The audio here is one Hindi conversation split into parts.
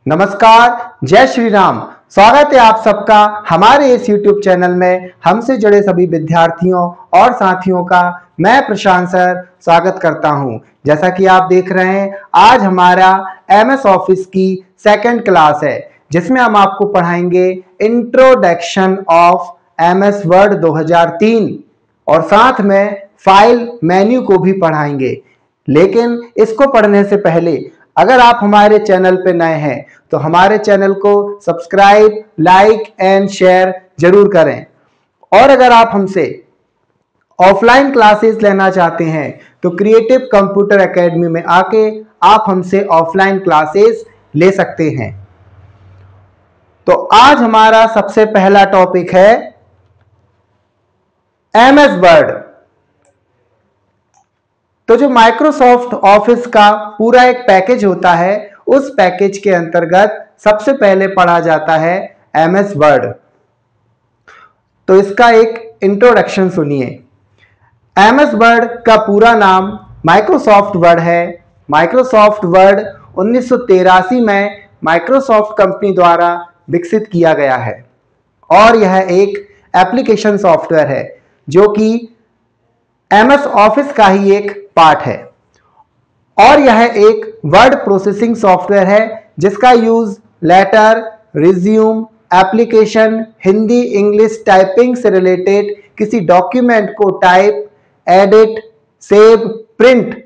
नमस्कार, जय श्री राम। स्वागत है आप सबका हमारे इस YouTube चैनल में। हमसे जुड़े सभी विद्यार्थियों और साथियों का मैं प्रशांत सर स्वागत करता हूं। जैसा कि आप देख रहे हैं, आज हमारा MS ऑफिस की सेकंड क्लास है, जिसमें हम आपको पढ़ाएंगे इंट्रोडक्शन ऑफ MS वर्ड 2003 और साथ में फाइल मेन्यू को भी पढ़ाएंगे। लेकिन इसको पढ़ने से पहले अगर आप हमारे चैनल पे नए हैं तो हमारे चैनल को सब्सक्राइब, लाइक एंड शेयर जरूर करें। और अगर आप हमसे ऑफलाइन क्लासेस लेना चाहते हैं तो क्रिएटिव कंप्यूटर एकेडमी में आके आप हमसे ऑफलाइन क्लासेस ले सकते हैं। तो आज हमारा सबसे पहला टॉपिक है MS वर्ड। तो जो माइक्रोसॉफ्ट ऑफिस का पूरा एक पैकेज होता है, उस पैकेज के अंतर्गत सबसे पहले पढ़ा जाता है MS वर्ड। तो इसका एक इंट्रोडक्शन सुनिए। MS वर्ड का पूरा नाम माइक्रोसॉफ्ट वर्ड है। माइक्रोसॉफ्ट वर्ड 1983 में माइक्रोसॉफ्ट कंपनी द्वारा विकसित किया गया है और यह एक एप्लीकेशन सॉफ्टवेयर है जो कि MS ऑफिस का ही एक पार्ट है। और यह एक वर्ड प्रोसेसिंग सॉफ्टवेयर है जिसका use letter, resume, application, Hindi, English typing से रिलेटेड किसी डॉक्यूमेंट को टाइप, एडिट, सेव, प्रिंट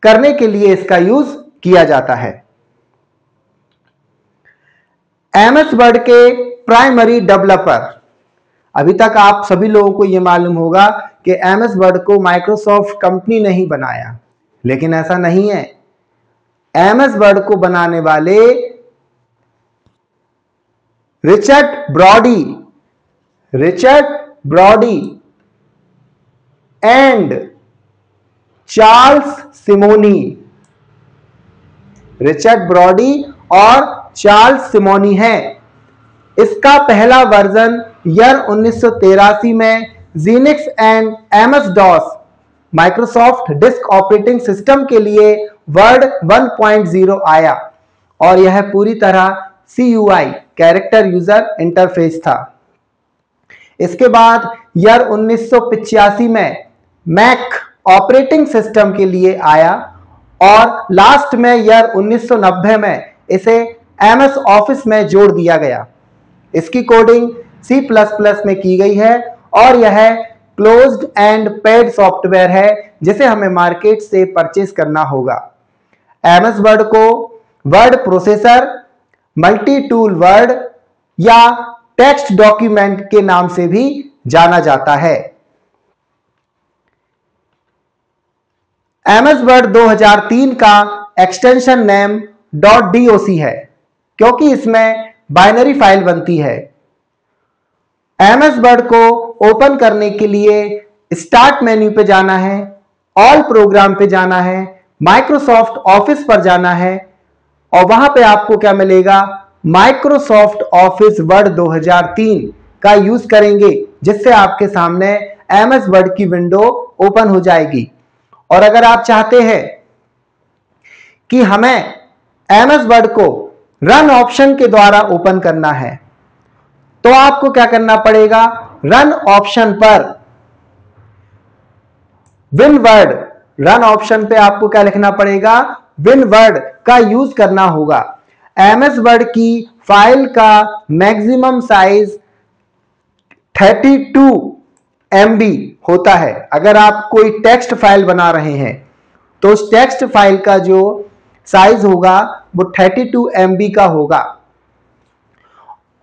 करने के लिए इसका यूज किया जाता है। MS वर्ड के प्राइमरी डेवलपर, अभी तक आप सभी लोगों को यह मालूम होगा कि MS वर्ड को माइक्रोसॉफ्ट कंपनी ने ही बनाया, लेकिन ऐसा नहीं है। MS वर्ड को बनाने वाले Richard Brodie and Charles Simonyi, Richard Brodie और चार्ल्स सिमोनी है। इसका पहला वर्जन ईयर 1983 में Xenix and MS-DOS Microsoft disk operating system के लिए वर्ड 1.0 आया और यह पूरी तरह CUI कैरेक्टर यूजर इंटरफेस था। इसके बाद ईयर 1985 में मैक ऑपरेटिंग सिस्टम के लिए आया और लास्ट में ईयर 1990 में इसे MS ऑफिस में जोड़ दिया गया। इसकी कोडिंग C++ में की गई है और यह क्लोज्ड एंड पेड सॉफ्टवेयर है जिसे हमें मार्केट से परचेज करना होगा। MS वर्ड को word processor, multi tool word या टेक्स्ट डॉक्यूमेंट के नाम से भी जाना जाता है। MS वर्ड 2003 का एक्सटेंशन नेम .doc है क्योंकि इसमें बाइनरी फाइल बनती है। MS वर्ड को ओपन करने के लिए स्टार्ट मेन्यू पे जाना है, ऑल प्रोग्राम पे जाना है, माइक्रोसॉफ्ट ऑफिस पर जाना है और वहां पे आपको क्या मिलेगा, माइक्रोसॉफ्ट ऑफिस वर्ड 2003 का यूज करेंगे जिससे आपके सामने MS वर्ड की विंडो ओपन हो जाएगी। और अगर आप चाहते हैं कि हमें MS वर्ड को रन ऑप्शन के द्वारा ओपन करना है तो आपको क्या करना पड़ेगा, रन ऑप्शन पर विनवर्ड, रन ऑप्शन पे आपको क्या लिखना पड़ेगा, विनवर्ड का यूज करना होगा। MS वर्ड की फाइल का मैक्सिमम साइज 32 MB होता है। अगर आप कोई टेक्स्ट फाइल बना रहे हैं तो उस टेक्स्ट फाइल का जो साइज होगा वो 32 MB का होगा।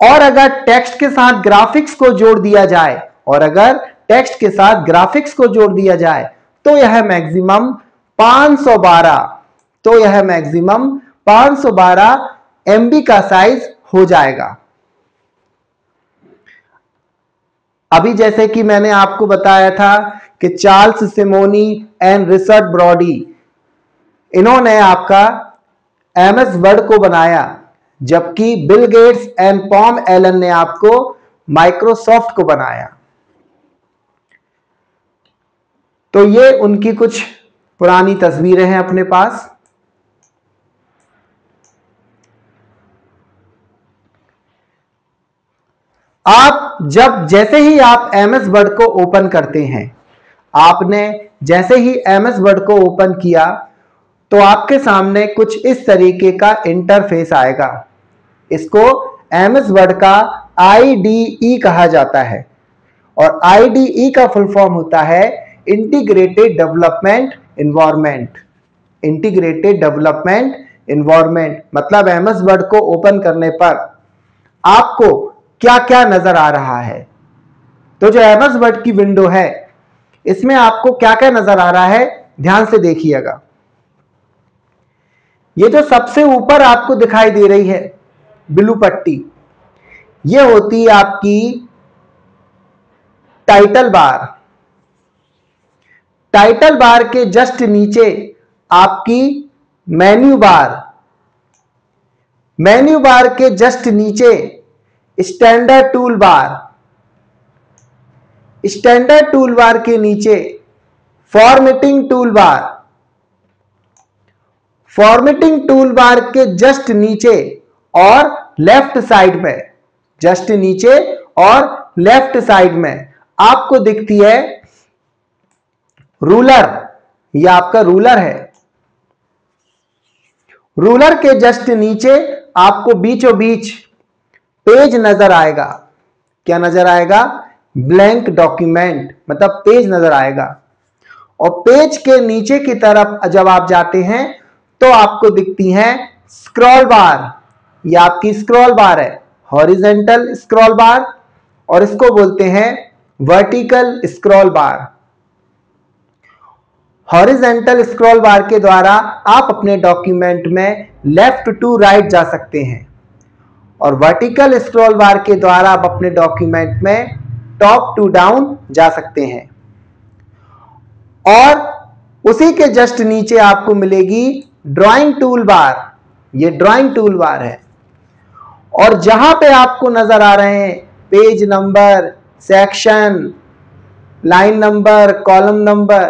और अगर टेक्स्ट के साथ ग्राफिक्स को जोड़ दिया जाए तो यह मैक्सिमम 512 MB का साइज हो जाएगा। अभी जैसे कि मैंने आपको बताया था कि Charles Simonyi and Richard Brodie, इन्होंने आपका MS वर्ड को बनाया, जबकि Bill Gates and Paul Allen ने आपको माइक्रोसॉफ्ट को बनाया। तो ये उनकी कुछ पुरानी तस्वीरें हैं अपने पास। आप जैसे ही आप एमएस वर्ड को ओपन करते हैं, आपने जैसे ही एमएस वर्ड को ओपन किया तो आपके सामने कुछ इस तरीके का इंटरफेस आएगा। इसको एमएस वर्ड का आईडीई कहा जाता है और आईडीई का फुल फॉर्म होता है integrated development environment. Integrated development environment मतलब एमएस वर्ड को ओपन करने पर आपको क्या क्या नजर आ रहा है। तो जो एमएस वर्ड की विंडो है इसमें आपको क्या क्या नजर आ रहा है, ध्यान से देखिएगा। ये जो सबसे ऊपर आपको दिखाई दे रही है ब्लू पट्टी, ये होती है आपकी टाइटल बार। टाइटल बार के जस्ट नीचे आपकी मेन्यू बार, मेन्यू बार के जस्ट नीचे standard tool bar, standard tool bar के नीचे formatting tool bar, formatting tool bar के जस्ट नीचे और लेफ्ट साइड में, जस्ट नीचे और लेफ्ट साइड में आपको दिखती है रूलर। यह आपका रूलर है। रूलर के जस्ट नीचे आपको बीचों बीच पेज नजर आएगा। क्या नजर आएगा? ब्लैंक डॉक्यूमेंट मतलब पेज नजर आएगा। और पेज के नीचे की तरफ जब आप जाते हैं तो आपको दिखती हैं स्क्रॉल बार। यह आपकी स्क्रॉल बार है, हॉरिजेंटल स्क्रॉल बार, और इसको बोलते हैं वर्टिकल स्क्रॉल बार। हॉरिजेंटल स्क्रॉल बार के द्वारा आप अपने डॉक्यूमेंट में लेफ्ट टू राइट जा सकते हैं और वर्टिकल स्क्रॉल बार के द्वारा आप अपने डॉक्यूमेंट में टॉप टू डाउन जा सकते हैं। और उसी के जस्ट नीचे आपको मिलेगी ड्राइंग टूल बार। ये ड्राइंग टूल बार है और जहां पे आपको नजर आ रहे हैं page number, section, line number, column number,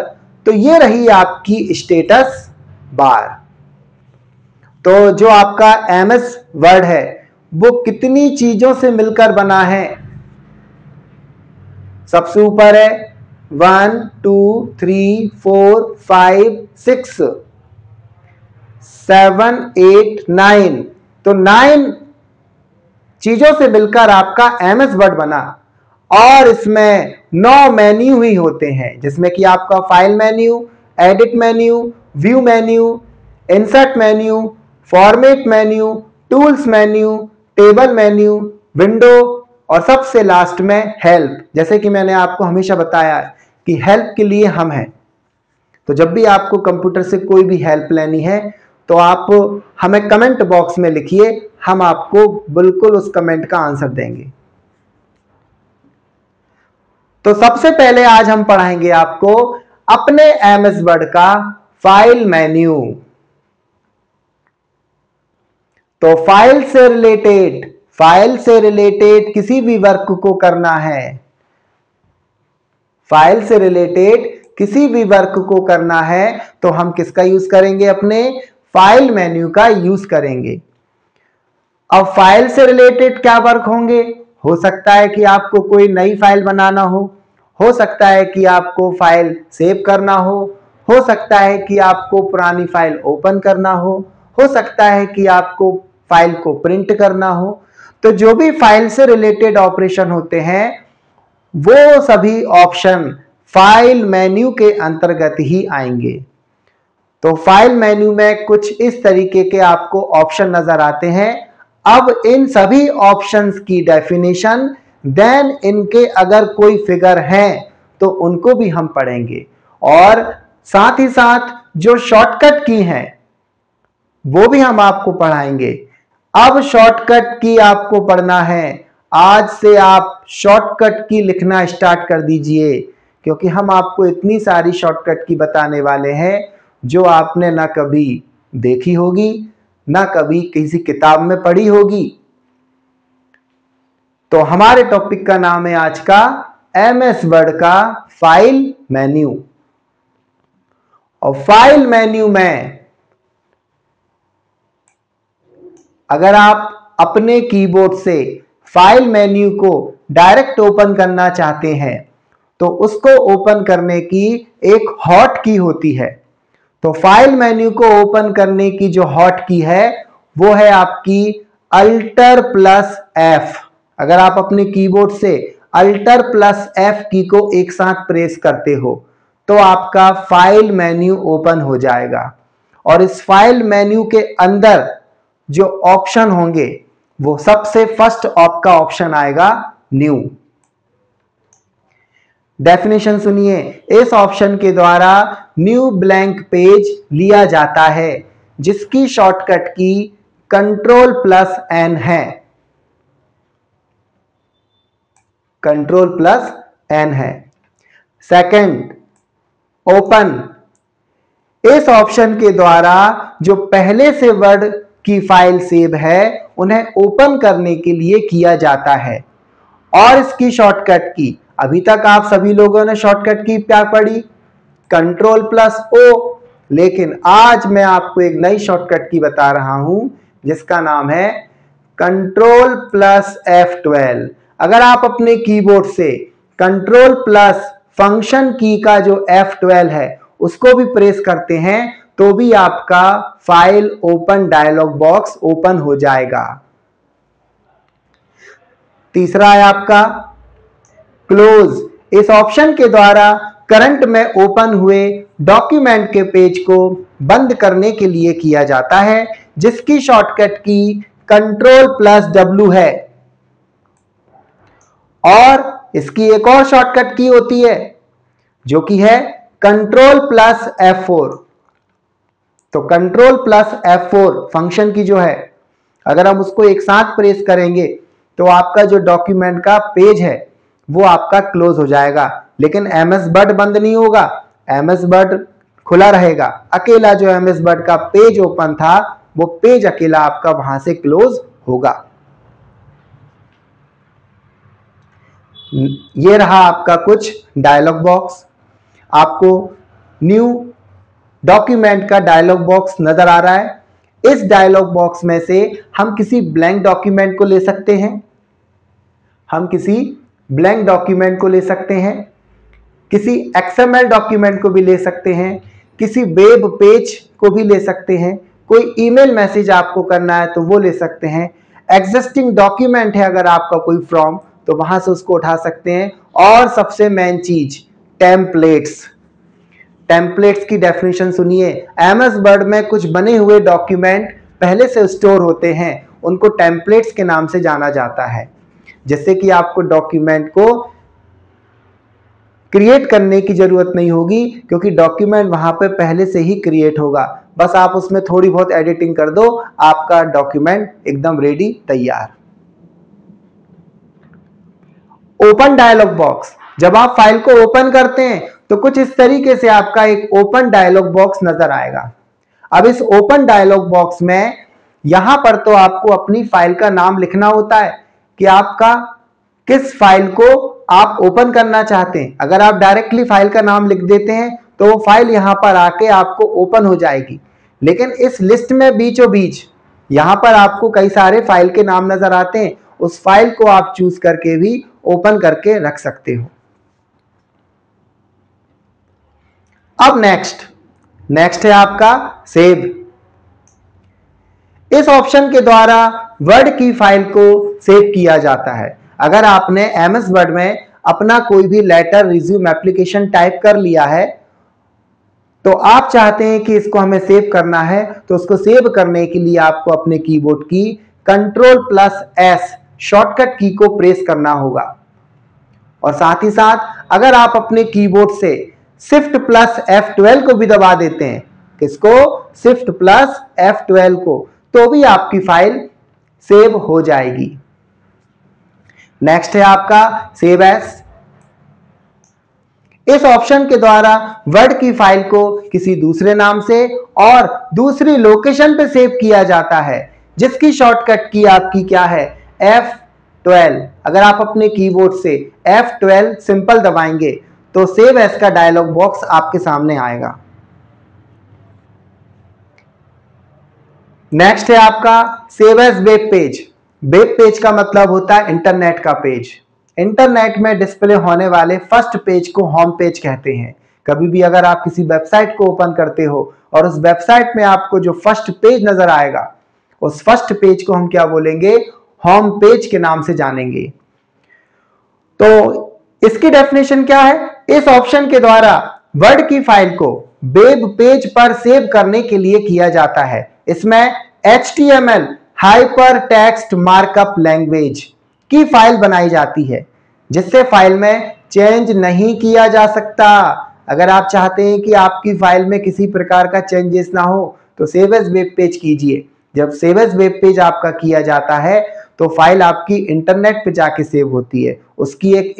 तो ये रही आपकी स्टेटस बार। तो जो आपका एमएस वर्ड है वो कितनी चीजों से मिलकर बना है? सबसे ऊपर है 1 2 3 4 5 6 7 8 9, तो 9 चीजों से मिलकर आपका एमएस वर्ड बना। और इसमें 9 मेन्यू ही होते हैं, जिसमें कि आपका file menu, edit menu, view menu, insert menu, format menu, tools menu, table menu, window और सबसे लास्ट में हेल्प। जैसे कि मैंने आपको हमेशा बताया कि हेल्प के लिए हम हैं। तो जब भी आपको कंप्यूटर से कोई भी हेल्प लेनी है तो आप हमें कमेंट बॉक्स में लिखिए, हम आपको बिल्कुल उस कमेंट का आंसर देंगे। तो सबसे पहले आज हम पढ़ाएंगे आपको अपने एमएस वर्ड का फाइल मेन्यू। तो फाइल से रिलेटेड किसी भी वर्क को करना है, फाइल से रिलेटेड किसी भी वर्क को करना है तो हम किसका यूज करेंगे? अपने फाइल मेन्यू का यूज करेंगे। अब फाइल से रिलेटेड क्या वर्क होंगे? हो सकता है कि आपको कोई नई फाइल बनाना हो सकता है कि आपको फाइल सेव करना हो सकता है कि आपको पुरानी फाइल ओपन करना हो सकता है कि आपको फाइल को प्रिंट करना हो। तो जो भी फाइल से रिलेटेड ऑपरेशन होते हैं वो सभी ऑप्शन फाइल मेन्यू के अंतर्गत ही आएंगे। तो फाइल मेन्यू में कुछ इस तरीके के आपको ऑप्शन नजर आते हैं। अब इन सभी ऑप्शंस की डेफिनेशन, देन इनके अगर कोई फिगर है तो उनको भी हम पढ़ेंगे और साथ ही साथ जो शॉर्टकट की हैं वो भी हम आपको पढ़ाएंगे। अब शॉर्टकट की आपको पढ़ना है, आज से आप शॉर्टकट की लिखना स्टार्ट कर दीजिए, क्योंकि हम आपको इतनी सारी शॉर्टकट की बताने वाले हैं जो आपने ना कभी देखी होगी ना कभी किसी किताब में पढ़ी होगी। तो हमारे टॉपिक का नाम है आज का एमएस वर्ड का फाइल मेन्यू। और फाइल मेन्यू में अगर आप अपने कीबोर्ड से फाइल मेन्यू को डायरेक्ट ओपन करना चाहते हैं तो उसको ओपन करने की एक हॉट की होती है। तो फाइल मेन्यू को ओपन करने की जो हॉट की है वो है आपकी अल्टर प्लस एफ। अगर आप अपने कीबोर्ड से अल्टर प्लस एफ की को एक साथ प्रेस करते हो तो आपका फाइल मेन्यू ओपन हो जाएगा और इस फाइल मेन्यू के अंदर जो ऑप्शन होंगे वो सबसे फर्स्ट आपका ऑप्शन आएगा न्यू। डेफिनेशन सुनिए, इस ऑप्शन के द्वारा न्यू ब्लैंक पेज लिया जाता है जिसकी शॉर्टकट की कंट्रोल प्लस एन है। कंट्रोल प्लस एन है। Second, open. इस ऑप्शन के द्वारा जो पहले से वर्ड की फाइल सेव है उन्हें ओपन करने के लिए किया जाता है और इसकी शॉर्टकट की, अभी तक आप सभी लोगों ने शॉर्टकट की क्या पढ़ी, कंट्रोल प्लस ओ, लेकिन आज मैं आपको एक नई शॉर्टकट की बता रहा हूं जिसका नाम है कंट्रोल प्लस F12। अगर आप अपने कीबोर्ड से कंट्रोल प्लस फंक्शन की का जो F12 है उसको भी प्रेस करते हैं तो भी आपका file open dialog box open हो जाएगा। तीसरा है आपका क्लोज। इस ऑप्शन के द्वारा करंट में ओपन हुए डॉक्यूमेंट के पेज को बंद करने के लिए किया जाता है जिसकी शॉर्टकट की कंट्रोल प्लस W है और इसकी एक और शॉर्टकट की होती है जो कि है कंट्रोल प्लस F4। तो कंट्रोल प्लस F4 फंक्शन की जो है, अगर हम उसको एक साथ प्रेस करेंगे तो आपका जो डॉक्यूमेंट का पेज है वो आपका क्लोज हो जाएगा, लेकिन MS वर्ड बंद नहीं होगा, MS वर्ड खुला रहेगा। अकेला जो MS वर्ड का पेज ओपन था वो पेज अकेला आपका वहां से क्लोज होगा। ये रहा आपका कुछ डायलॉग बॉक्स। आपको न्यू डॉक्यूमेंट का डायलॉग बॉक्स नजर आ रहा है। इस डायलॉग बॉक्स में से हम किसी ब्लैंक डॉक्यूमेंट को ले सकते हैं, किसी XML डॉक्यूमेंट को भी ले सकते हैं, किसी वेब पेज को भी ले सकते हैं, कोई ईमेल मैसेज आपको करना है तो वो ले सकते हैं, एग्जिस्टिंग डॉक्यूमेंट है अगर आपका कोई फॉर्म तो वहां से उसको उठा सकते हैं, और सबसे मेन चीज टेम्पलेट्स की डेफिनेशन सुनिए। MS वर्ड में कुछ बने हुए डॉक्यूमेंट पहले से स्टोर होते हैं, उनको टेम्पलेट्स के नाम से जाना जाता है। जिससे कि आपको डॉक्यूमेंट को क्रिएट करने की जरूरत नहीं होगी क्योंकि डॉक्यूमेंट वहां पे पहले से ही क्रिएट होगा, बस आप उसमें थोड़ी बहुत एडिटिंग कर दो, आपका डॉक्यूमेंट एकदम रेडी तैयार। ओपन डायलॉग बॉक्स, जब आप फाइल को ओपन करते हैं तो कुछ इस तरीके से आपका एक ओपन डायलॉग बॉक्स नजर आएगा। अब इस ओपन डायलॉग बॉक्स में यहां पर तो आपको अपनी फाइल का नाम लिखना होता है कि आपका किस फाइल को आप ओपन करना चाहते हैं। अगर आप डायरेक्टली फाइल का नाम लिख देते हैं तो वो फाइल यहां पर आके आपको ओपन हो जाएगी, लेकिन इस लिस्ट में बीचों बीच यहां पर आपको कई सारे फाइल के नाम नजर आते हैं, उस फाइल को आप चूज करके भी ओपन करके रख सकते हो। अब नेक्स्ट है आपका सेव। इस ऑप्शन के द्वारा वर्ड की फाइल को सेव किया जाता है। अगर आपने MS वर्ड में अपना कोई भी लेटर, रिज्यूम, एप्लीकेशन टाइप कर लिया है तो आप चाहते हैं कि इसको हमें सेव करना है, तो उसको सेव करने के लिए आपको अपने कीबोर्ड की कंट्रोल प्लस S शॉर्टकट की को प्रेस करना होगा। और साथ ही साथ अगर आप अपने कीबोर्ड से शिफ्ट प्लस F12 को भी दबा देते हैं, किसको, शिफ्ट प्लस F12 को, तो भी आपकी फाइल सेव हो जाएगी। नेक्स्ट है आपका सेव एज। इस ऑप्शन के द्वारा वर्ड की फाइल को किसी दूसरे नाम से और दूसरी लोकेशन पे सेव किया जाता है, जिसकी शॉर्टकट की आपकी क्या है, F12। अगर आप अपने कीबोर्ड से F12 सिंपल दबाएंगे तो सेव एज का डायलॉग बॉक्स आपके सामने आएगा। नेक्स्ट है आपका save as web page. Web page का मतलब होता है इंटरनेट का पेज। इंटरनेट में डिस्प्ले होने वाले फर्स्ट पेज को होम पेज कहते हैं। कभी भी अगर आप किसी वेबसाइट को ओपन करते हो और उस वेबसाइट में आपको जो फर्स्ट पेज नजर आएगा, उस फर्स्ट पेज को हम क्या बोलेंगे? होम पेज के नाम से जानेंगे। तो इसकी डेफिनेशन क्या है? इस ऑप्शन के द्वारा वर्ड की फाइल को वेब पेज पर सेव करने के लिए किया जाता है। इसमें HTML hyper text markup language की फाइल बनाई जाती है, जिससे फाइल में चेंज नहीं किया जा सकता। अगर आप चाहते हैं कि आपकी फाइल में किसी प्रकार का चेंजेस ना हो तो सेव एज वेब पेज कीजिए। जब सेव एज वेब पेज आपका किया जाता है तो फाइल आपकी इंटरनेट पे जाके सेव होती है, उसकी एक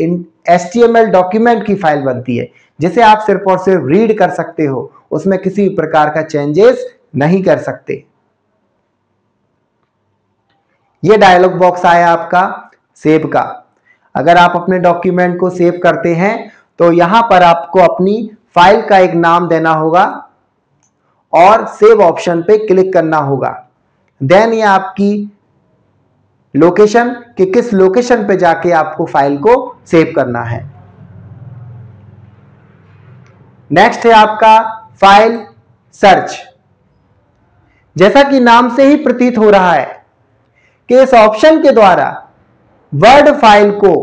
HTML डॉक्यूमेंट की फाइल बनती है, जिसे आप सिर्फ और सिर्फ रीड कर सकते हो, उसमें किसी प्रकार का चेंजेस नहीं कर सकते। ये डायलॉग बॉक्स आया आपका सेव का। अगर आप अपने डॉक्यूमेंट को सेव करते हैं तो यहां पर आपको अपनी फाइल का एक नाम देना होगा और सेव ऑप्शन पे क्लिक करना होगा। देन ये आपकी लोकेशन कि किस लोकेशन पे जाके आपको फाइल को सेव करना है। नेक्स्ट है आपका फाइल सर्च। जैसा कि नाम से ही प्रतीत हो रहा है कि इस ऑप्शन के द्वारा वर्ड फाइल को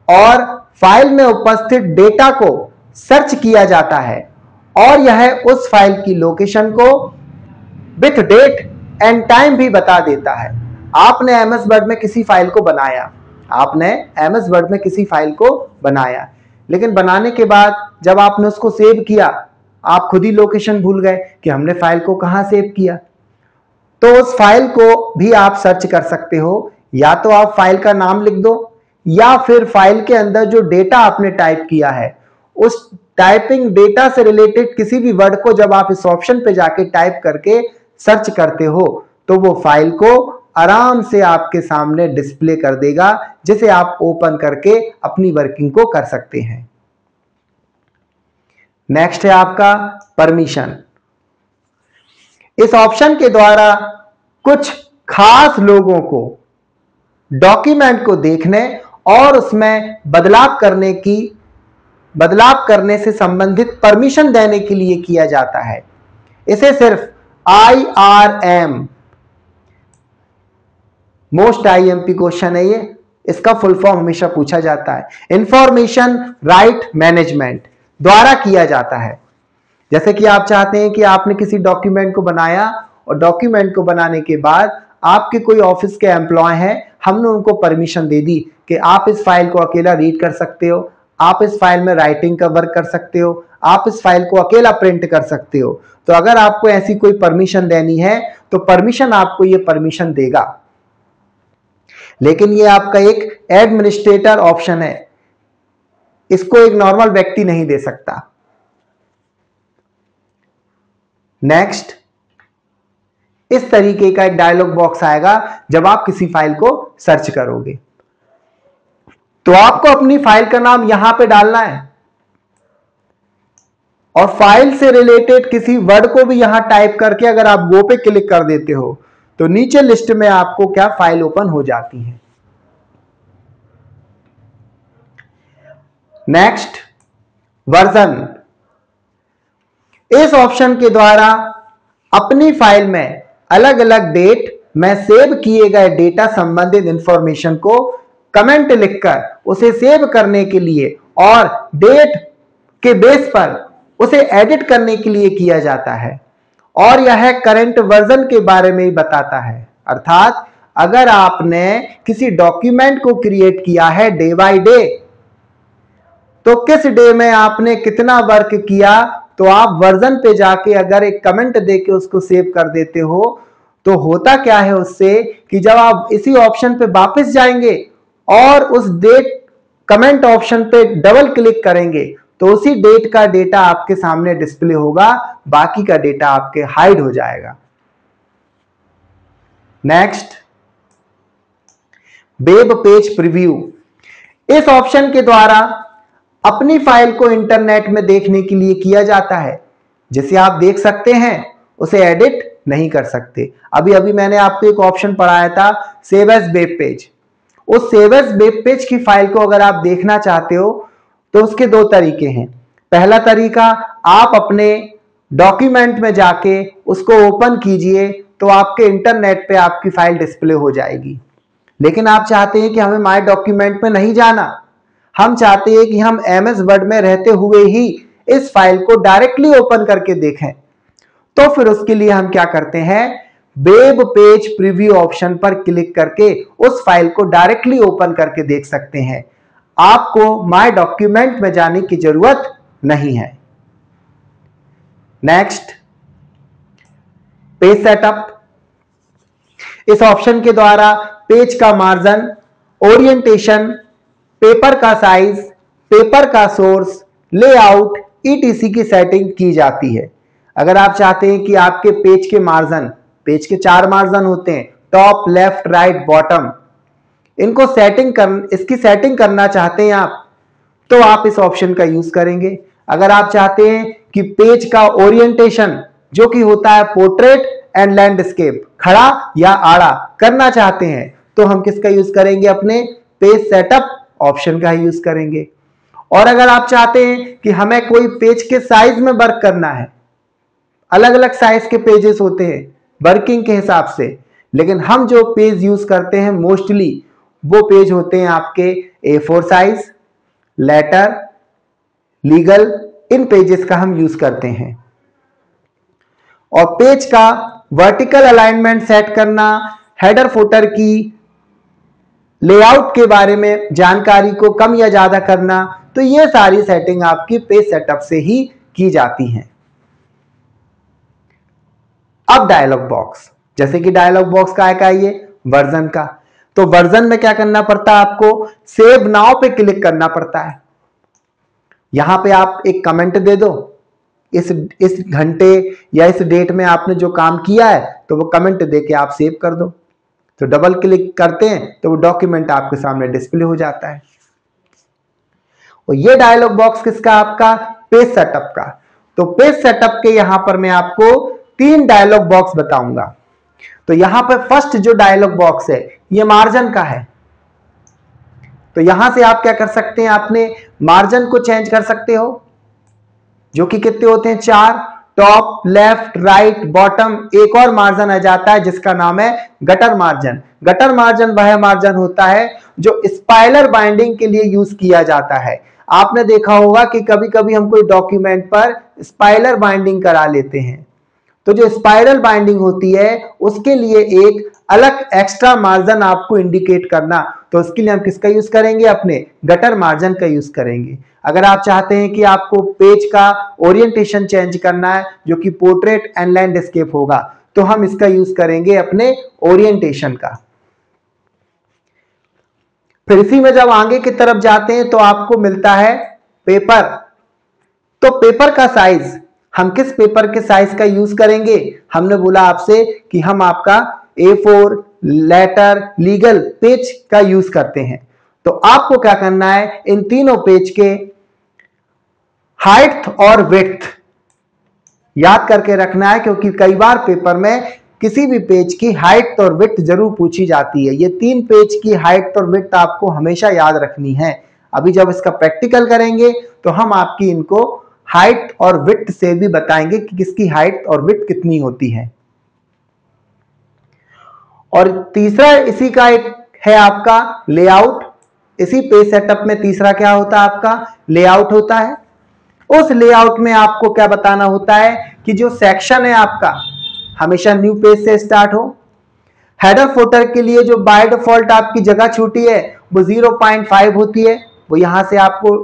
और फाइल में उपस्थित डेटा को सर्च किया जाता है और यह उस फाइल की लोकेशन को विथ डेट एंड टाइम भी बता देता है। आपने MS वर्ड में किसी फाइल को बनाया, लेकिन बनाने के बाद जब आपने उसको सेव किया, आप खुद ही लोकेशन भूल गए कि हमने फाइल को कहां सेव किया। तो उस फाइल को भी आप सर्च कर सकते हो। या तो आप फाइल का नाम लिख दो या फिर फाइल के अंदर जो डेटा आपने टाइप किया है, उस टाइपिंग डेटा से रिलेटेड किसी भी वर्ड को जब आप इस ऑप्शन पे जाके टाइप करके सर्च करते हो तो वो फाइल को आराम से आपके सामने डिस्प्ले कर देगा, जिसे आप ओपन करके अपनी वर्किंग को कर सकते हैं। नेक्स्ट है आपका परमिशन। इस ऑप्शन के द्वारा कुछ खास लोगों को डॉक्यूमेंट को देखने और उसमें बदलाव करने से संबंधित परमिशन देने के लिए किया जाता है। इसे सिर्फ IRM, मोस्ट IMP क्वेश्चन है ये, इसका फुल फॉर्म हमेशा पूछा जाता है, इंफॉर्मेशन राइट मैनेजमेंट द्वारा किया जाता है। जैसे कि आप चाहते हैं कि आपने किसी डॉक्यूमेंट को बनाया और डॉक्यूमेंट को बनाने के बाद आपके कोई ऑफिस के एम्प्लॉय हैं, हमने उनको परमिशन दे दी कि आप इस फाइल को अकेला रीड कर सकते हो, आप इस फाइल में राइटिंग का वर्क कर सकते हो, आप इस फाइल को अकेला प्रिंट कर सकते हो। तो अगर आपको ऐसी कोई परमिशन देनी है तो परमिशन आपको ये परमिशन देगा। लेकिन ये आपका एक एडमिनिस्ट्रेटर ऑप्शन है, इसको एक नॉर्मल व्यक्ति नहीं दे सकता। नेक्स्ट, इस तरीके का एक डायलॉग बॉक्स आएगा जब आप किसी फाइल को सर्च करोगे। तो आपको अपनी फाइल का नाम यहां पे डालना है और फाइल से रिलेटेड किसी वर्ड को भी यहां टाइप करके अगर आप गो पे क्लिक कर देते हो तो नीचे लिस्ट में आपको क्या फाइल ओपन हो जाती है। Next, version. इस ऑप्शन के द्वारा अपनी फाइल में अलग अलग डेट में सेव किए गए डेटा संबंधित इंफॉर्मेशन को कमेंट लिखकर उसे सेव करने के लिए और डेट के बेस पर उसे एडिट करने के लिए किया जाता है और यह करंट वर्जन के बारे में ही बताता है। अर्थात अगर आपने किसी डॉक्यूमेंट को क्रिएट किया है डे बाय डे, तो किस डे में आपने कितना वर्क किया, तो आप वर्जन पे जाके अगर एक कमेंट देके उसको सेव कर देते हो तो होता क्या है उससे कि जब आप इसी ऑप्शन पे वापस जाएंगे और उस डेट कमेंट ऑप्शन पे डबल क्लिक करेंगे तो उसी डेट का डेटा आपके सामने डिस्प्ले होगा, बाकी का डेटा आपके हाइड हो जाएगा। Next, web page preview. इस ऑप्शन के द्वारा अपनी फाइल को इंटरनेट में देखने के लिए किया जाता है। जैसे आप देख सकते हैं उसे एडिट नहीं कर सकते। अभी अभी मैंने आपको एक ऑप्शन पढ़ाया था सेव एज वेब पेज। उस सेव एज वेब पेज की फाइल को अगर आप देखना चाहते हो तो उसके दो तरीके हैं। पहला तरीका, आप अपने डॉक्यूमेंट में जाके उसको ओपन कीजिए तो आपके इंटरनेट पे आपकी फाइल डिस्प्ले हो जाएगी। लेकिन आप चाहते हैं कि हमें माय डॉक्यूमेंट में नहीं जाना, हम चाहते हैं कि हम एमएस वर्ड में रहते हुए ही इस फाइल को डायरेक्टली ओपन करके देखें। तो फिर उसके लिए हम क्या करते हैं, वेब पेज प्रीव्यू ऑप्शन पर क्लिक करके उस फाइल को डायरेक्टली ओपन करके देख सकते हैं। आपको माय डॉक्यूमेंट में जाने की जरूरत नहीं है। Next, page setup. इस ऑप्शन के द्वारा पेज का मार्जिन, ओरिएंटेशन, पेपर का साइज, पेपर का सोर्स, लेआउट ईटीसी की सेटिंग की जाती है। अगर आप चाहते हैं कि आपके पेज के मार्जिन, पेज के 4 मार्जिन होते हैं, टॉप, लेफ्ट, राइट, बॉटम, इनको इसकी सेटिंग करना चाहते हैं आप, तो आप इस ऑप्शन का यूज करेंगे। अगर आप चाहते हैं कि पेज का ओरिएंटेशन जो कि होता है पोर्ट्रेट एंड लैंडस्केप, खड़ा या आड़ा करना चाहते हैं, तो हम किसका यूज करेंगे, अपने पेज सेटअप ऑप्शन का यूज करेंगे। और अगर आप चाहते हैं कि हमें कोई पेज के साइज में वर्क करना है, अलग अलग साइज के पेजेस होते हैं वर्किंग के हिसाब से, लेकिन हम जो पेज यूज करते हैं मोस्टली वो पेज होते हैं आपके A4 साइज, लेटर, लीगल, इन पेजेस का हम यूज करते हैं। और पेज का वर्टिकल अलाइनमेंट सेट करना, हेडर फुटर की लेआउट के बारे में जानकारी को कम या ज्यादा करना, तो ये सारी सेटिंग आपकी पेज सेटअप से ही की जाती हैं। अब डायलॉग बॉक्स, जैसे कि डायलॉग बॉक्स का है ये वर्जन का, तो वर्जन में क्या करना पड़ता है, आपको सेव नाउ पे क्लिक करना पड़ता है। यहां पे आप एक कमेंट दे दो, इस घंटे या इस डेट में आपने जो काम किया है, तो वो कमेंट दे के आप सेव कर दो। तो डबल क्लिक करते हैं तो वो डॉक्यूमेंट आपके सामने डिस्प्ले हो जाता है। और ये डायलॉग बॉक्स किसका, आपका पेज सेटअप का। तो पेज सेटअप के यहां पर मैं आपको 3 डायलॉग बॉक्स बताऊंगा। तो यहां पर फर्स्ट जो डायलॉग बॉक्स है ये मार्जिन का है। तो यहां से आप क्या कर सकते हैं, आपने मार्जिन को चेंज कर सकते हो, जो कि कितने होते हैं, 4, टॉप, लेफ्ट, राइट, बॉटम। एक और मार्जिन आ जाता है जिसका नाम है गटर मार्जिन। गटर मार्जिन वह मार्जिन होता है जो स्पाइरल बाइंडिंग के लिए यूज किया जाता है। आपने देखा होगा कि कभी कभी हम कोई डॉक्यूमेंट पर स्पाइरल बाइंडिंग करा लेते हैं, तो जो स्पाइरल बाइंडिंग होती है उसके लिए एक अलग एक्स्ट्रा मार्जिन आपको इंडिकेट करना, तो उसके लिए हम किसका यूज करेंगे, अपने गटर मार्जिन का यूज करेंगे। अगर आप चाहते हैं कि आपको पेज का ओरिएंटेशन चेंज करना है जो कि पोर्ट्रेट एंड लैंडस्केप होगा, तो हम इसका यूज करेंगे अपने ओरिएंटेशन का। फिर इसी में जब आगे की तरफ जाते हैं तो आपको मिलता है पेपर। तो पेपर का साइज, हम किस पेपर के साइज का यूज करेंगे, हमने बोला आपसे कि हम आपका A4, लेटर, लीगल पेज का यूज करते हैं। तो आपको क्या करना है, इन तीनों पेज के हाइट और विड्थ याद करके रखना है, क्योंकि कई बार पेपर में किसी भी पेज की हाइट और विड्थ जरूर पूछी जाती है। ये 3 पेज की हाइट और विड्थ आपको हमेशा याद रखनी है। अभी जब इसका प्रैक्टिकल करेंगे तो हम आपकी इनको हाइट और विड्थ से भी बताएंगे कि किसकी हाइट और विड्थ कितनी होती है। और तीसरा इसी का एक है आपका लेआउट। इसी पेज सेटअप में तीसरा क्या होता है, आपका लेआउट होता है। उस लेआउट में आपको क्या बताना होता है कि जो सेक्शन है आपका हमेशा न्यू पेज से स्टार्ट हो। हेडर फुटर के लिए जो बाय डिफॉल्ट आपकी जगह छूटी है वो 0.5 होती है, वो यहां से आपको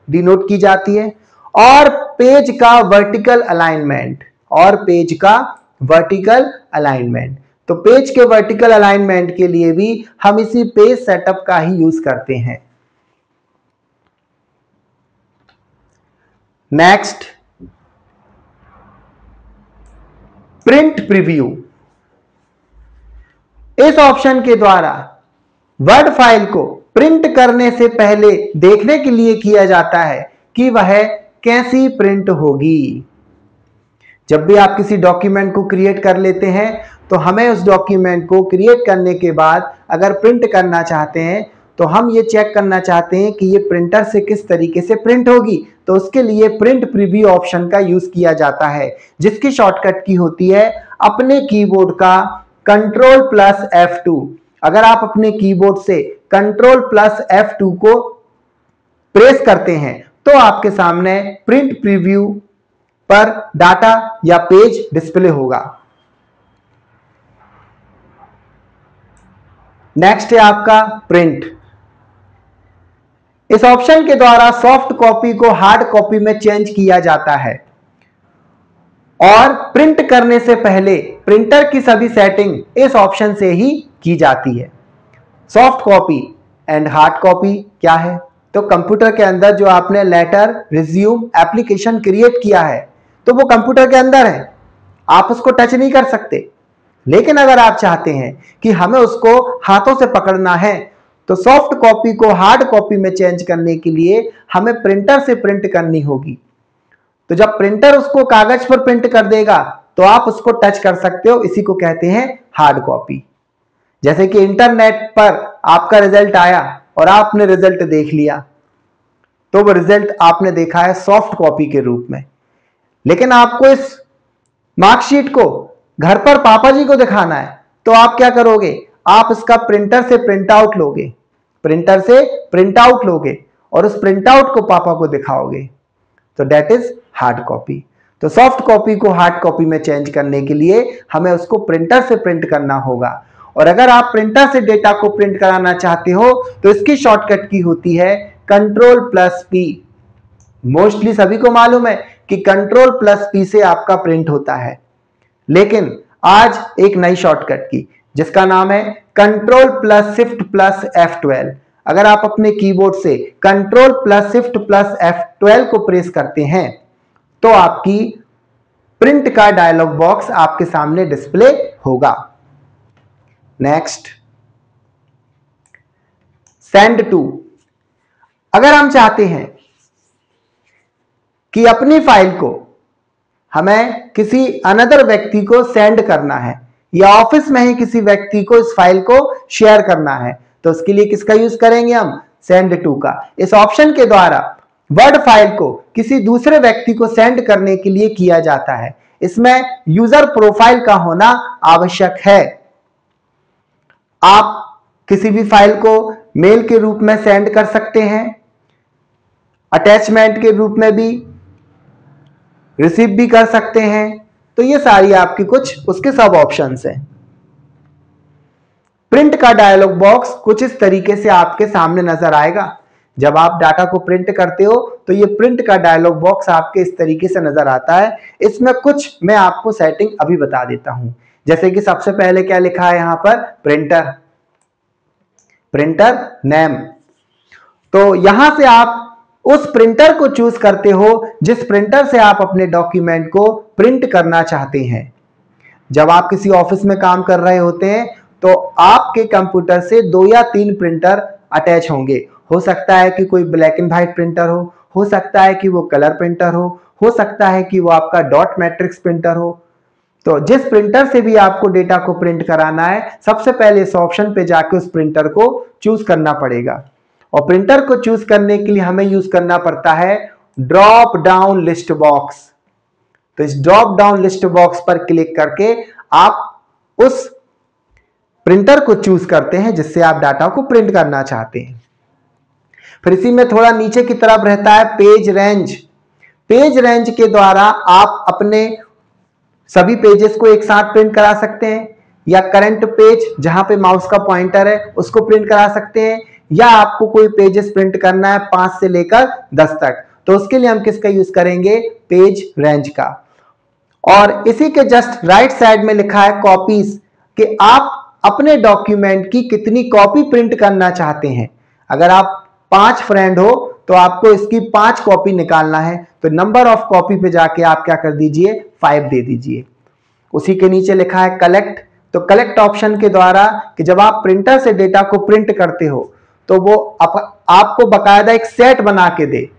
डिनोट की जाती है। और पेज का वर्टिकल अलाइनमेंट, तो पेज के वर्टिकल अलाइनमेंट के लिए भी हम इसी पेज सेटअप का ही यूज करते हैं। Next, print preview. इस ऑप्शन के द्वारा वर्ड फाइल को प्रिंट करने से पहले देखने के लिए किया जाता है कि वह कैसी प्रिंट होगी। जब भी आप किसी डॉक्यूमेंट को क्रिएट कर लेते हैं तो हमें उस डॉक्यूमेंट को क्रिएट करने के बाद अगर प्रिंट करना चाहते हैं तो हम ये चेक करना चाहते हैं कि ये प्रिंटर से किस तरीके से प्रिंट होगी, तो उसके लिए प्रिंट प्रीव्यू ऑप्शन का यूज किया जाता है, जिसकी शॉर्टकट की होती है अपने कीबोर्ड का Ctrl+F2। अगर आप अपने कीबोर्ड से Ctrl+F2 को प्रेस करते हैं तो आपके सामने प्रिंट प्रीव्यू पर डाटा या पेज डिस्प्ले होगा। नेक्स्ट है आपका प्रिंट। इस ऑप्शन के द्वारा सॉफ्ट कॉपी को हार्ड कॉपी में चेंज किया जाता है और प्रिंट करने से पहले प्रिंटर की सभी सेटिंग इस ऑप्शन से ही की जाती है। Soft copy and hard copy क्या है? तो कंप्यूटर के अंदर जो आपने लेटर, रिज्यूम, एप्लीकेशन क्रिएट किया है तो वो कंप्यूटर के अंदर है, आप उसको टच नहीं कर सकते। लेकिन अगर आप चाहते हैं कि हमें उसको हाथों से पकड़ना है तो सॉफ्ट कॉपी को हार्ड कॉपी में चेंज करने के लिए हमें प्रिंटर से प्रिंट करनी होगी। तो जब प्रिंटर उसको कागज पर प्रिंट कर देगा तो आप उसको टच कर सकते हो, इसी को कहते हैं हार्ड कॉपी। जैसे कि इंटरनेट पर आपका रिजल्ट आया और आपने रिजल्ट देख लिया तो वो रिजल्ट आपने देखा है सॉफ्ट कॉपी के रूप में, लेकिन आपको इस मार्कशीट को घर पर पापा जी को दिखाना है तो आप क्या करोगे? आप इसका प्रिंटर से प्रिंट आउट लोगे, प्रिंटर से प्रिंट आउट लोगे और उस प्रिंट आउट को पापा को दिखाओगे, तो दैट इज हार्ड कॉपी। तो सॉफ्ट कॉपी को हार्ड कॉपी में चेंज करने के लिए हमें उसको प्रिंटर से प्रिंट करना होगा। और अगर आप प्रिंटर से डेटा को प्रिंट कराना चाहते हो तो इसकी शॉर्टकट की होती है Ctrl+P। मोस्टली सभी को मालूम है कि Ctrl+P से आपका प्रिंट होता है, लेकिन आज एक नई शॉर्टकट की जिसका नाम है Ctrl+Shift+F12। अगर आप अपने कीबोर्ड से Ctrl+Shift+F12 को प्रेस करते हैं तो आपकी प्रिंट का डायलॉग बॉक्स आपके सामने डिस्प्ले होगा। Next, send to. अगर हम चाहते हैं कि अपनी फाइल को हमें किसी अनदर व्यक्ति को सेंड करना है या ऑफिस में ही किसी व्यक्ति को इस फाइल को शेयर करना है तो उसके लिए किसका यूज करेंगे हम? सेंड टू का। इस ऑप्शन के द्वारा वर्ड फाइल को किसी दूसरे व्यक्ति को सेंड करने के लिए किया जाता है। इसमें यूजर प्रोफाइल का होना आवश्यक है। आप किसी भी फाइल को मेल के रूप में सेंड कर सकते हैं, अटैचमेंट के रूप में भी रिसीव भी कर सकते हैं। तो ये सारी आपकी कुछ उसके सब ऑप्शंस हैं। प्रिंट का डायलॉग बॉक्स कुछ इस तरीके से आपके सामने नजर आएगा। जब आप डाटा को प्रिंट करते हो तो ये प्रिंट का डायलॉग बॉक्स आपके इस तरीके से नजर आता है। इसमें कुछ मैं आपको सेटिंग अभी बता देता हूं। जैसे कि सबसे पहले क्या लिखा है यहां पर? Printer, printer name. तो यहां से आप उस प्रिंटर को चूज करते हो जिस प्रिंटर से आप अपने डॉक्यूमेंट को प्रिंट करना चाहते हैं। जब आप किसी ऑफिस में काम कर रहे होते हैं तो आपके कंप्यूटर से 2 या 3 प्रिंटर अटैच होंगे। हो सकता है कि कोई ब्लैक एंड व्हाइट प्रिंटर हो सकता है कि वो कलर प्रिंटर हो सकता है कि वो आपका डॉट मैट्रिक्स प्रिंटर हो। तो जिस प्रिंटर से भी आपको डेटा को प्रिंट कराना है सबसे पहले इस ऑप्शन पे जाके उस प्रिंटर को चूज करना पड़ेगा। और प्रिंटर को चूज करने के लिए हमें यूज करना पड़ता है ड्रॉप डाउन लिस्ट बॉक्स। तो इस ड्रॉप डाउन लिस्ट बॉक्स पर क्लिक करके आप उस प्रिंटर को चूज करते हैं जिससे आप डाटा को प्रिंट करना चाहते हैं। फिर इसी में थोड़ा नीचे की तरफ रहता है पेज रेंज। पेज रेंज के द्वारा आप अपने सभी पेजेस को एक साथ प्रिंट करा सकते हैं, या करंट पेज जहां पे माउस का पॉइंटर है उसको प्रिंट करा सकते हैं, या आपको कोई पेजेस प्रिंट करना है 5 से लेकर 10 तक, तो उसके लिए हम किसका यूज करेंगे? पेज रेंज का। और इसी के जस्ट राइट साइड में लिखा है कॉपीज, कि आप अपने डॉक्यूमेंट की कितनी कॉपी प्रिंट करना चाहते हैं। अगर आप 5 फ्रेंड हो तो आपको इसकी 5 कॉपी निकालना है, तो नंबर ऑफ कॉपी पे जाके आप क्या कर दीजिए? 5 दे दीजिए। उसी के नीचे लिखा है कलेक्ट। तो कलेक्ट ऑप्शन के द्वारा कि जब आप प्रिंटर से डेटा को प्रिंट करते हो तो वो आपको बकायदा एक सेट बना के दे,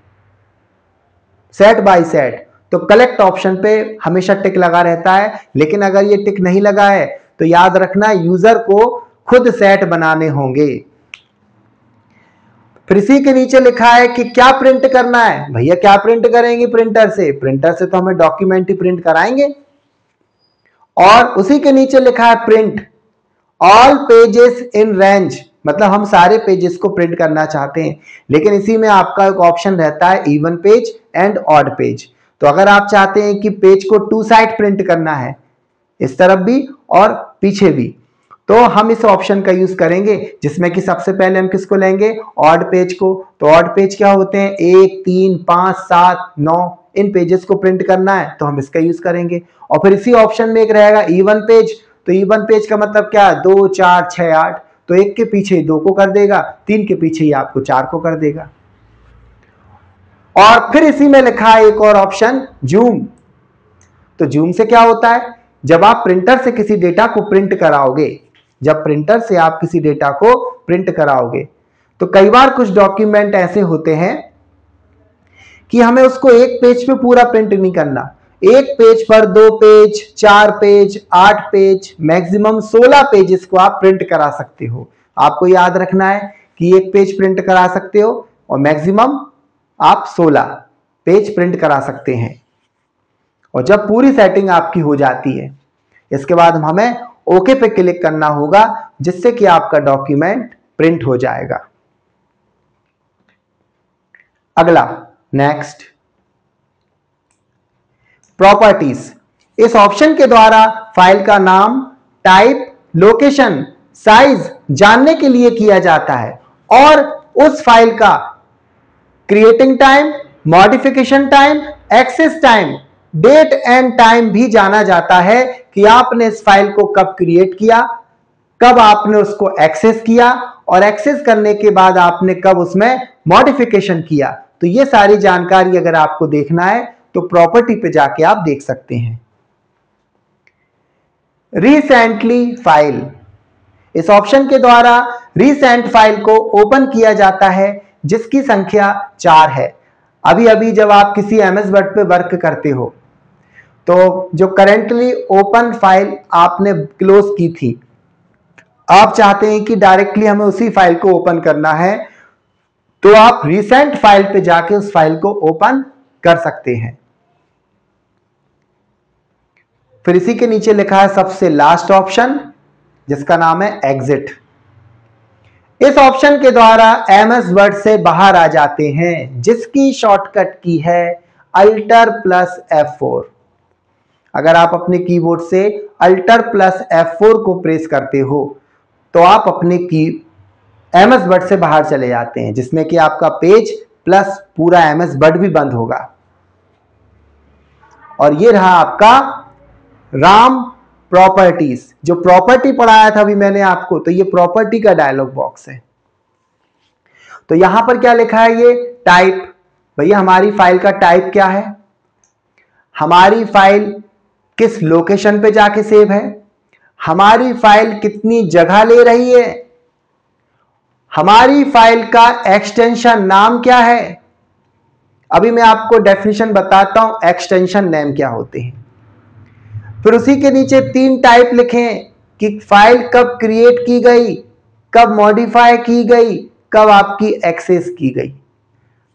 सेट बाय सेट। तो कलेक्ट ऑप्शन पे हमेशा टिक लगा रहता है, लेकिन अगर ये टिक नहीं लगा है तो याद रखना यूजर को खुद सेट बनाने होंगे। फिर इसी के नीचे लिखा है कि क्या प्रिंट करना है। भैया क्या प्रिंट करेंगे प्रिंटर से? प्रिंटर से तो हमें डॉक्यूमेंट ही प्रिंट कराएंगे। और उसी के नीचे लिखा है print all pages in range, मतलब हम सारे पेजेस को प्रिंट करना चाहते हैं, लेकिन इसी में आपका एक ऑप्शन रहता है even page and odd page. तो अगर आप चाहते हैं कि पेज को टू साइड प्रिंट करना है, इस तरफ भी और पीछे भी, तो हम इस ऑप्शन का यूज करेंगे, जिसमें कि सबसे पहले हम किसको लेंगे? ऑड पेज को। तो ऑड पेज क्या होते हैं? 1, 3, 5, 7, 9, इन पेजेस को प्रिंट करना है तो हम इसका यूज करेंगे। और फिर इसी ऑप्शन में एक रहेगा इवन पेज। तो इवन पेज का मतलब क्या है? 2, 4, 6, 8, तो 1 के पीछे 2 को कर देगा, 3 के पीछे ही आपको 4 को कर देगा। और फिर इसी में लिखा है एक और ऑप्शन जूम। तो जूम से क्या होता है? जब आप प्रिंटर से किसी डेटा को प्रिंट कराओगे, जब प्रिंटर से आप किसी डेटा को प्रिंट कराओगे, तो कई बार कुछ डॉक्यूमेंट ऐसे होते हैं कि हमें उसको एक पेज पे पूरा प्रिंट नहीं करना। एक पेज पर 2 page, 4 page, 8 page, maximum 16 pages को आप प्रिंट करा सकते हो। आपको याद रखना है कि एक पेज प्रिंट करा सकते हो और मैक्सिमम आप 16 पेज प्रिंट करा सकते हैं। और जब पूरी सेटिंग आपकी हो जाती है, इसके बाद हमें ओके पे क्लिक करना होगा, जिससे कि आपका डॉक्यूमेंट प्रिंट हो जाएगा। अगला नेक्स्ट, प्रॉपर्टीज। इस ऑप्शन के द्वारा फाइल का नाम, टाइप, लोकेशन, साइज जानने के लिए किया जाता है और उस फाइल का creating time, modification time, access time, date and time भी जाना जाता है कि आपने इस फाइल को कब क्रिएट किया, कब आपने उसको एक्सेस किया और एक्सेस करने के बाद आपने कब उसमें मॉडिफिकेशन किया। तो ये सारी जानकारी अगर आपको देखना है तो प्रॉपर्टी पे जाके आप देख सकते हैं। रिसेंटली फाइल, इस ऑप्शन के द्वारा रिसेंट फाइल को ओपन किया जाता है जिसकी संख्या 4 है। अभी अभी जब आप किसी एमएस वर्ड पे वर्क करते हो तो जो करेंटली ओपन फाइल आपने क्लोज की थी, आप चाहते हैं कि डायरेक्टली हमें उसी फाइल को ओपन करना है, तो आप रिसेंट फाइल पे जाके उस फाइल को ओपन कर सकते हैं। फिर इसी के नीचे लिखा है सबसे लास्ट ऑप्शन, जिसका नाम है एग्जिट। इस ऑप्शन के द्वारा एमएस वर्ड से बाहर आ जाते हैं, जिसकी शॉर्टकट की है Alt+F4। अगर आप अपने कीबोर्ड से Alt+F4 को प्रेस करते हो तो आप अपने की एमएस वर्ड से बाहर चले जाते हैं, जिसमें कि आपका पेज प्लस पूरा एमएस वर्ड भी बंद होगा। और ये रहा आपका राम प्रॉपर्टीज। जो प्रॉपर्टी पढ़ाया था अभी मैंने आपको, तो ये प्रॉपर्टी का डायलॉग बॉक्स है। तो यहां पर क्या लिखा है? ये टाइप। भैया हमारी फाइल का टाइप क्या है? हमारी फाइल किस लोकेशन पे जाके सेव है? हमारी फाइल कितनी जगह ले रही है? हमारी फाइल का एक्सटेंशन नाम क्या है? अभी मैं आपको डेफिनेशन बताता हूं एक्सटेंशन नेम क्या होते हैं। फिर उसी के नीचे 3 टाइप लिखें कि फाइल कब क्रिएट की गई, कब मॉडिफाई की गई, कब आपकी एक्सेस की गई।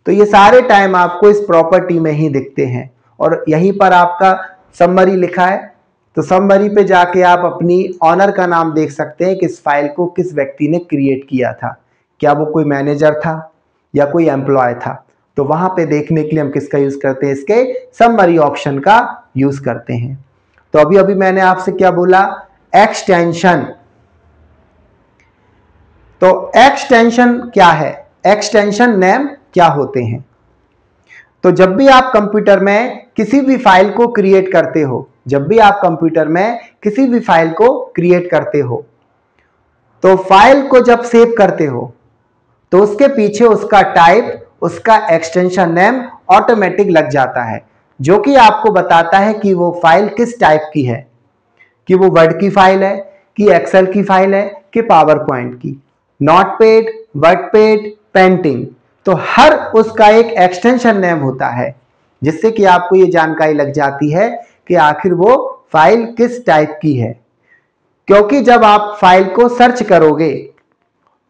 तो ये सारे टाइम आपको इस प्रॉपर्टी में ही दिखते हैं। और यहीं पर आपका समरी लिखा है, तो समरी पे जाके आप अपनी ऑनर का नाम देख सकते हैं कि इस फाइल को किस व्यक्ति ने क्रिएट किया था। क्या वो कोई मैनेजर था या कोई एम्प्लॉय था? तो वहां पे देखने के लिए हम किसका यूज करते हैं? इसके समरी ऑप्शन का यूज करते हैं। तो अभी अभी मैंने आपसे क्या बोला? एक्सटेंशन। तो एक्सटेंशन क्या है? एक्सटेंशन नेम क्या होते हैं? तो जब भी आप कंप्यूटर में किसी भी फाइल को क्रिएट करते हो, जब भी आप कंप्यूटर में किसी भी फाइल को क्रिएट करते हो, तो फाइल को जब सेव करते हो तो उसके पीछे उसका टाइप, उसका एक्सटेंशन नेम ऑटोमेटिक लग जाता है, जो कि आपको बताता है कि वो फाइल किस टाइप की है, कि वो वर्ड की फाइल है, कि एक्सेल की फाइल है, कि पावर पॉइंट की, नोटपैड, वर्डपैड, पेंटिंग। तो हर उसका एक एक्सटेंशन नेम होता है, जिससे कि आपको ये जानकारी लग जाती है कि आखिर वो फाइल किस टाइप की है। क्योंकि जब आप फाइल को सर्च करोगे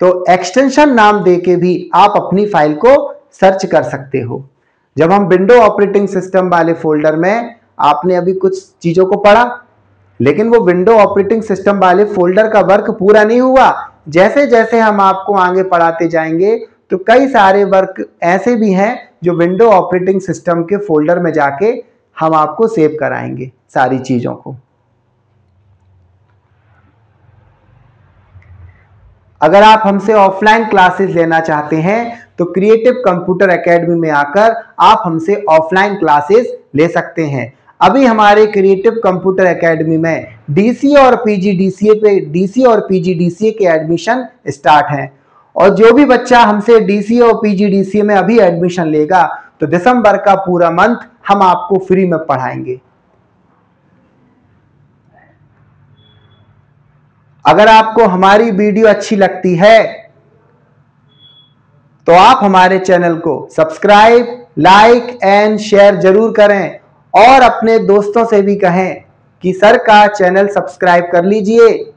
तो एक्सटेंशन नाम देके भी आप अपनी फाइल को सर्च कर सकते हो। जब हम विंडो ऑपरेटिंग सिस्टम वाले फोल्डर में आपने अभी कुछ चीजों को पढ़ा, लेकिन वो विंडो ऑपरेटिंग सिस्टम वाले फोल्डर का वर्क पूरा नहीं हुआ। जैसे जैसे हम आपको आगे पढ़ाते जाएंगे तो कई सारे वर्क ऐसे भी हैं जो विंडो ऑपरेटिंग सिस्टम के फोल्डर में जाके हम आपको सेव कराएंगे सारी चीजों को। अगर आप हमसे ऑफलाइन क्लासेस लेना चाहते हैं तो क्रिएटिव कंप्यूटर एकेडमी में आकर आप हमसे ऑफलाइन क्लासेस ले सकते हैं। अभी हमारे क्रिएटिव कंप्यूटर एकेडमी में डीसीए और पीजीडीसीए के एडमिशन स्टार्ट हैं और जो भी बच्चा हमसे डीसीए और पीजीडीसीए में अभी एडमिशन लेगा तो दिसंबर का पूरा मंथ हम आपको फ्री में पढ़ाएंगे। अगर आपको हमारी वीडियो अच्छी लगती है तो आप हमारे चैनल को सब्सक्राइब, लाइक एंड शेयर जरूर करें और अपने दोस्तों से भी कहें कि सर का चैनल सब्सक्राइब कर लीजिए।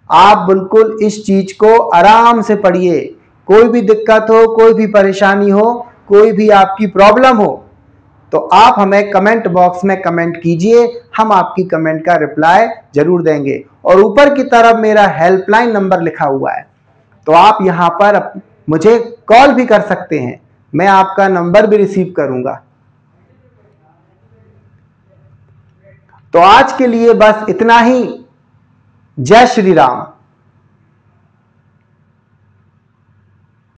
आप बिल्कुल इस चीज को आराम से पढ़िए। कोई भी दिक्कत हो, कोई भी परेशानी हो, कोई भी आपकी प्रॉब्लम हो तो आप हमें कमेंट बॉक्स में कमेंट कीजिए, हम आपकी कमेंट का रिप्लाई जरूर देंगे। और ऊपर की तरफ मेरा हेल्पलाइन नंबर लिखा हुआ है तो आप यहां पर मुझे कॉल भी कर सकते हैं, मैं आपका नंबर भी रिसीव करूंगा। तो आज के लिए बस इतना ही। जय श्री राम।